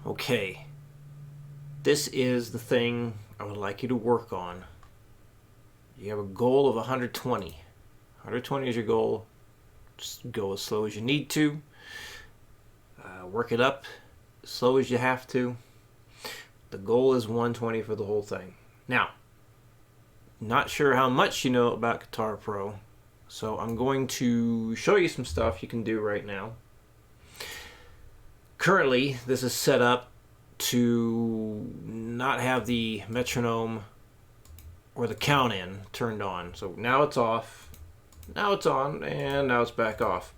Okay, this is the thing I would like you to work on. You have a goal of 120. 120 is your goal. Just go as slow as you need to. Work it up as slow as you have to. The goal is 120 for the whole thing. Now, not sure how much you know about Guitar Pro, so I'm going to show you some stuff you can do right now. Currently, this is set up to not have the metronome or the count in turned on. So now it's off, now it's on, and now it's back off.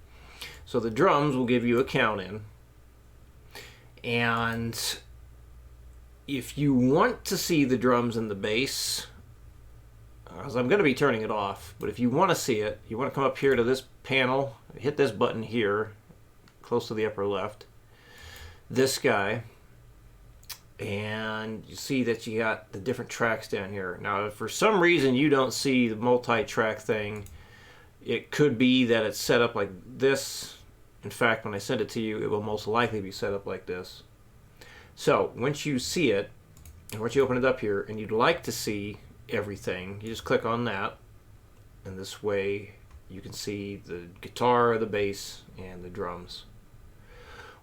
So the drums will give you a count in. And if you want to see the drums and the bass, because I'm going to be turning it off, but if you want to see it, you want to come up here to this panel, hit this button here, close to the upper left, this guy, and you see that you got the different tracks down here. Now, if for some reason you don't see the multi-track thing, it could be that it's set up like this. In fact, when I send it to you, it will most likely be set up like this. So, once you see it, and once you open it up here, and you'd like to see everything, you just click on that, and this way you can see the guitar, the bass, and the drums.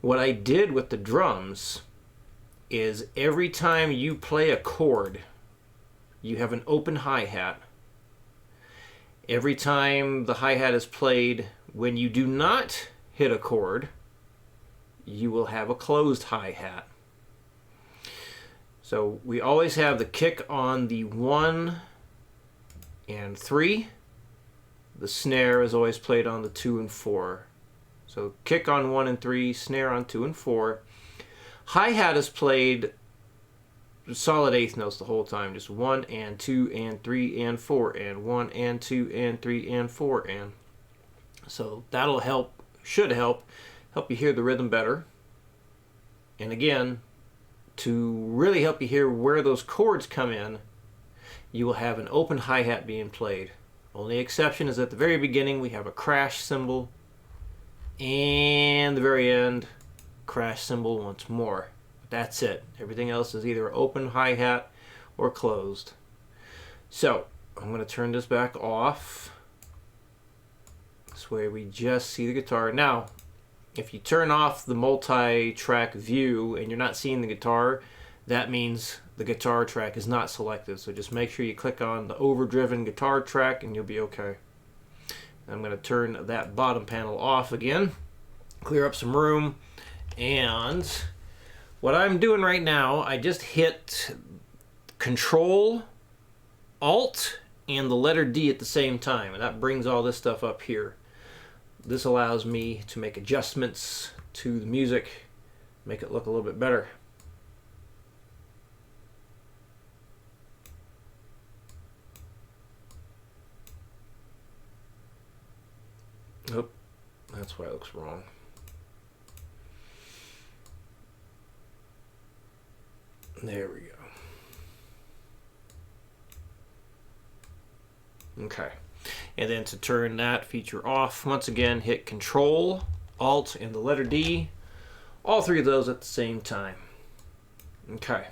What I did with the drums is every time you play a chord, you have an open hi-hat. Every time the hi-hat is played, when you do not hit a chord, you will have a closed hi-hat. So we always have the kick on the 1 and 3. The snare is always played on the 2 and 4. So kick on 1 and 3, snare on 2 and 4. Hi-hat is played solid eighth notes the whole time. Just 1 and 2 and 3 and 4 and 1 and 2 and 3 and 4 and. So that'll help, should help you hear the rhythm better. And again, to really help you hear where those chords come in, you will have an open hi-hat being played. Only exception is at the very beginning we have a crash cymbal, and the very end, crash cymbal once more. But that's it. Everything else is either open hi-hat or closed. So I'm going to turn this back off. This way we just see the guitar. Now, if you turn off the multi-track view and you're not seeing the guitar, that means the guitar track is not selected. So just make sure you click on the overdriven guitar track and you'll be okay. I'm going to turn that bottom panel off again, clear up some room, and what I'm doing right now, I just hit Control, Alt, and the letter D at the same time, and that brings all this stuff up here. This allows me to make adjustments to the music, make it look a little bit better. Oop, that's why it looks wrong. There we go. Okay. And then to turn that feature off, once again, hit Control, Alt, and the letter D. All three of those at the same time. Okay.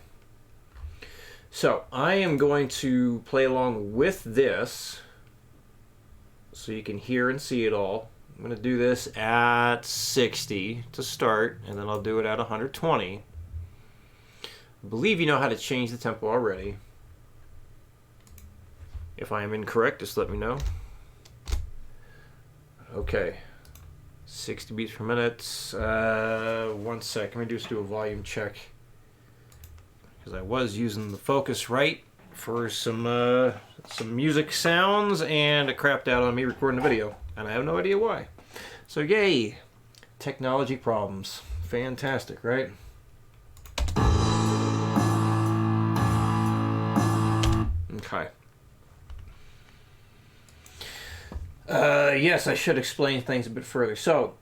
So I am going to play along with this so you can hear and see it all. I'm going to do this at 60 to start, and then I'll do it at 120. I believe you know how to change the tempo already. If I am incorrect, just let me know. Okay. 60 beats per minute. 1 sec. Let me just do a volume check. Because I was using the Focusrite for some music sounds, and it crapped out on me recording the video. And I have no idea why. So yay! Technology problems. Fantastic, right? Okay. Yes, I should explain things a bit further. So,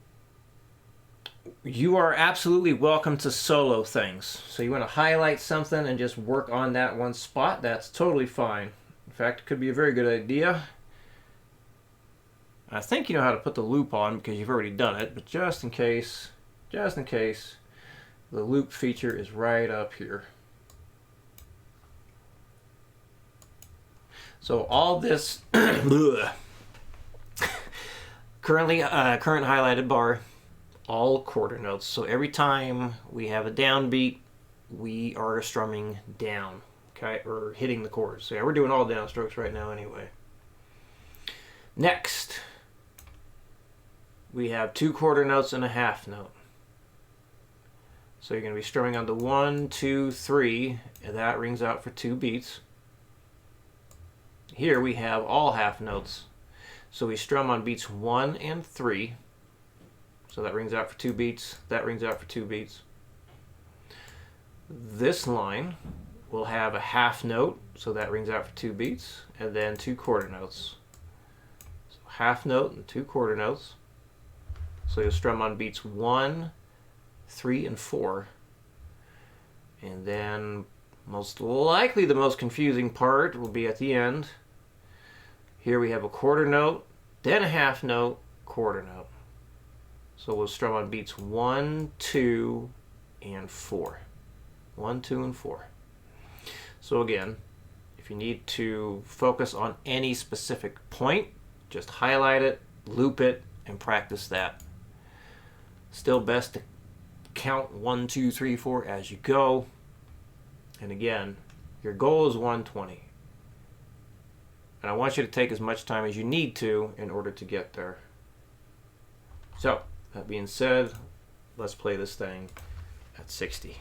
you are absolutely welcome to solo things. So you want to highlight something and just work on that one spot, that's totally fine. In fact, it could be a very good idea. I think you know how to put the loop on because you've already done it, but just in case, The loop feature is right up here. So all this current highlighted bar, all quarter notes. So every time we have a downbeat, we are strumming down, okay, or hitting the chords. So yeah, we're doing all downstrokes right now anyway. Next, we have 2 quarter notes and a half note. So you're going to be strumming on the 1, 2, 3, and that rings out for 2 beats. Here we have all half notes. So we strum on beats 1 and 3. So that rings out for 2 beats. That rings out for 2 beats. This line will have a half note, so that rings out for 2 beats, and then 2 quarter notes. So half note and 2 quarter notes. So you'll strum on beats 1, 3, and 4. And then most likely the most confusing part will be at the end. Here we have a quarter note, then a half note, quarter note. So we'll strum on beats 1, 2, and 4. 1, 2, and 4. So again, if you need to focus on any specific point, just highlight it, loop it, and practice that. Still best to count 1, 2, 3, 4 as you go. And again, your goal is 120. And I want you to take as much time as you need to in order to get there. So, that being said, let's play this thing at 60.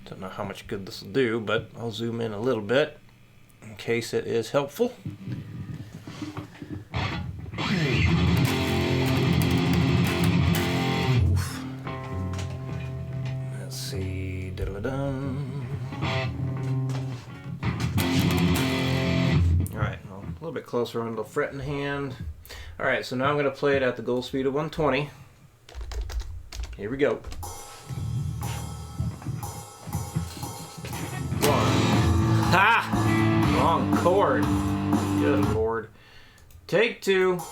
Don't know how much good this will do, but I'll zoom in a little bit in case it is helpful. Oof. Let's see. Diddle-a-dum. Alright, well, a little bit closer on the fretting hand. Alright, so now I'm going to play it at the goal speed of 120. Here we go. Ha! Wrong chord. Good lord. Take 2. 1,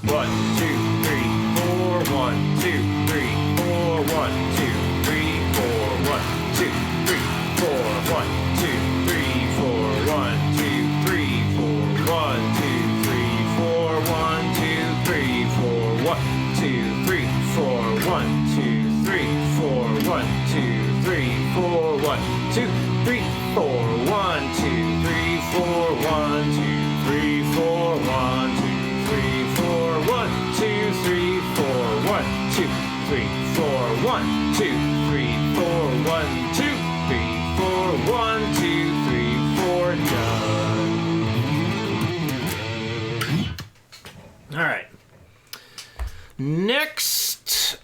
2, 3, 4. 1, 2, 3, 4. 1, 2, 3, 4. 1, 2, 3, 4. 1, 2, 3, 4. 1, 2, 3, 4. 1, 2, 3, 4. 1, 2, 3, 4. 1, 2, 3, 4. 1, 2, 3, 4. 1, 2, 3, 4, 1, 2, 3, 4, 1, 2, 3, 4, 1, 2, 3, 4, 1, 2, 3, 4, 1, 2, 3, 4, 1, 2, 3, 4, 1, 2, 3, 4, 1, 2, 3, 4, 1, 2, 3, 4, done. All right. Next.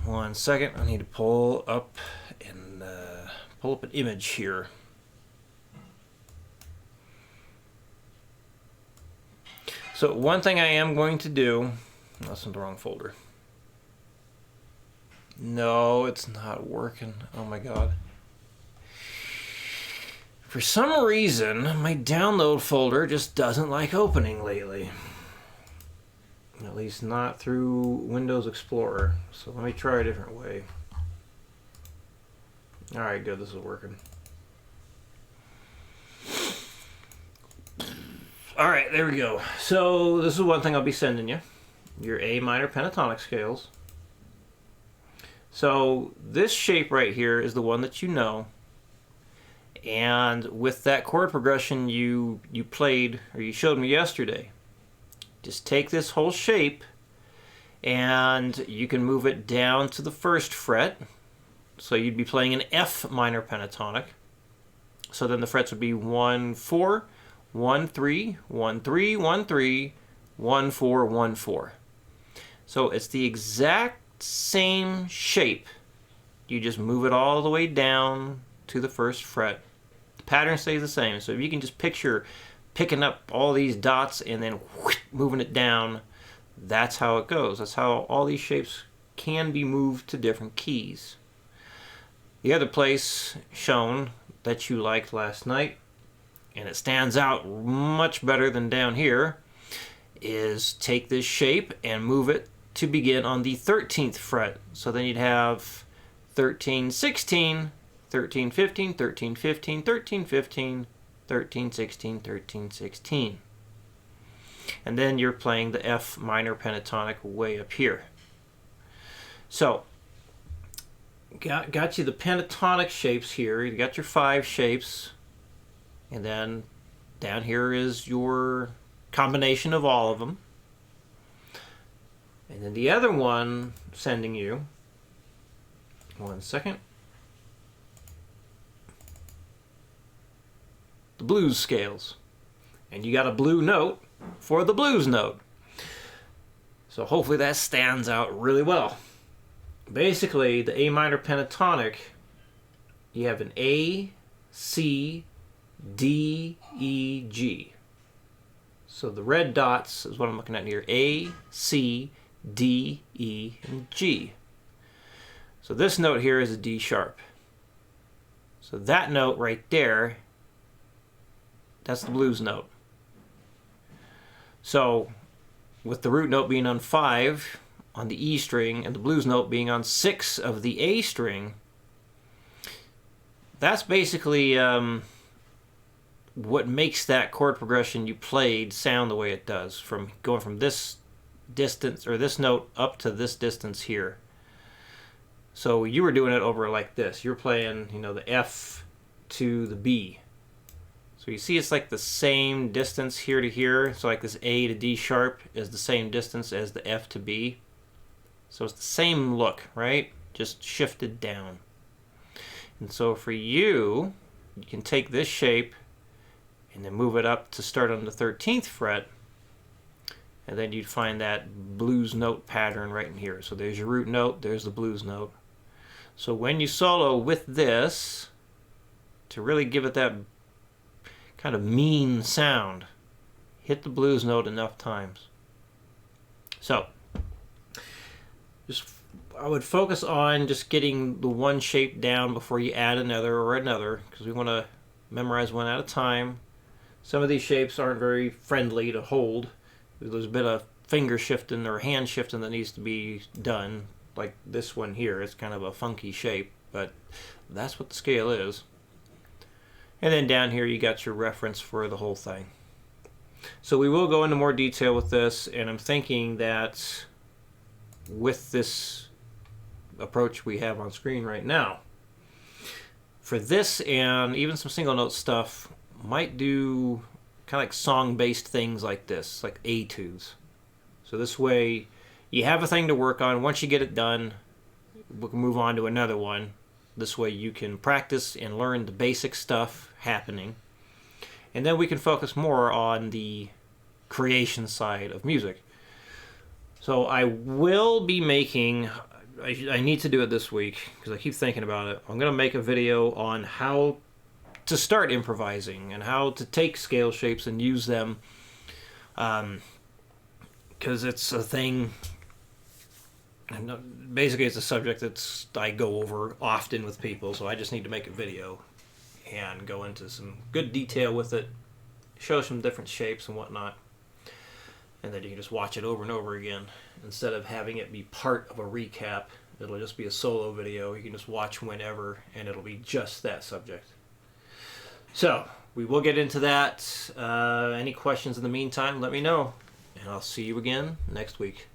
1 1 second. I need to pull up an image here. So one thing I am going to do, that's in the wrong folder. No, it's not working. Oh my god. For some reason, my download folder just doesn't like opening lately. At least not through Windows Explorer. So let me try a different way. Alright, good, this is working. Alright, there we go. So this is one thing I'll be sending you. Your A minor pentatonic scales. So this shape right here is the one that you know. And with that chord progression you played, or you showed me yesterday, just take this whole shape and you can move it down to the 1st fret. So you'd be playing an F minor pentatonic. So then the frets would be 1, 4, 1, 3, 1, 3, 1, 3, 1, 4, 1, 4. So it's the exact same shape. You just move it all the way down to the 1st fret. The pattern stays the same. So if you can just picture picking up all these dots and then whoosh, moving it down, that's how it goes. That's how all these shapes can be moved to different keys. The other place shown that you liked last night, and it stands out much better than down here, is take this shape and move it to begin on the 13th fret. So then you'd have 13, 16, 13, 15, 13, 15, 13, 15, 13, 16, 13, 16. And then you're playing the F minor pentatonic way up here. So, got you the pentatonic shapes here. You got your 5 shapes. And then down here is your combination of all of them. And then the other one sending you, 1 second, the blues scales. And you got a blue note for the blues note. So hopefully that stands out really well. Basically, the A minor pentatonic, you have an A, C, D, E, G. So the red dots is what I'm looking at here. A, C, D, E, and G. So this note here is a D sharp. So that note right there, that's the blues note. So with the root note being on 5 on the E string and the blues note being on 6 of the A string, that's basically what makes that chord progression you played sound the way it does, from going from this distance or this note up to this distance here. So you were doing it over like this. You're playing, you know, the F to the B. So you see it's like the same distance here to here. So like this A to D sharp is the same distance as the F to B. So it's the same look, right? Just shifted down. And so for you, you can take this shape and then move it up to start on the 13th fret. And then you'd find that blues note pattern right in here. So there's your root note, there's the blues note. So when you solo with this, to really give it that kind of mean sound, hit the blues note enough times. So I would focus on just getting the one shape down before you add another or another, because we want to memorize one at a time. Some of these shapes aren't very friendly to hold. There's a bit of finger shifting or hand shifting that needs to be done, like this one here. It's kind of a funky shape, but that's what the scale is. And then down here you got your reference for the whole thing. So we will go into more detail with this, and I'm thinking that with this approach we have on screen right now, for this and even some single note stuff, might do kind of like song-based things like this, like etudes. So this way you have a thing to work on. Once you get it done, we can move on to another one. This way you can practice and learn the basic stuff happening. And then we can focus more on the creation side of music. So I will be making I need to do it this week because I keep thinking about it. I'm going to make a video on how to start improvising and how to take scale shapes and use them, because it's a thing. Basically, it's a subject that I go over often with people, so I just need to make a video and go into some good detail with it, show some different shapes and whatnot, and then you can just watch it over and over again instead of having it be part of a recap. It'll just be a solo video. You can just watch whenever, and it'll be just that subject. So, we will get into that. Any questions in the meantime, let me know, and I'll see you again next week.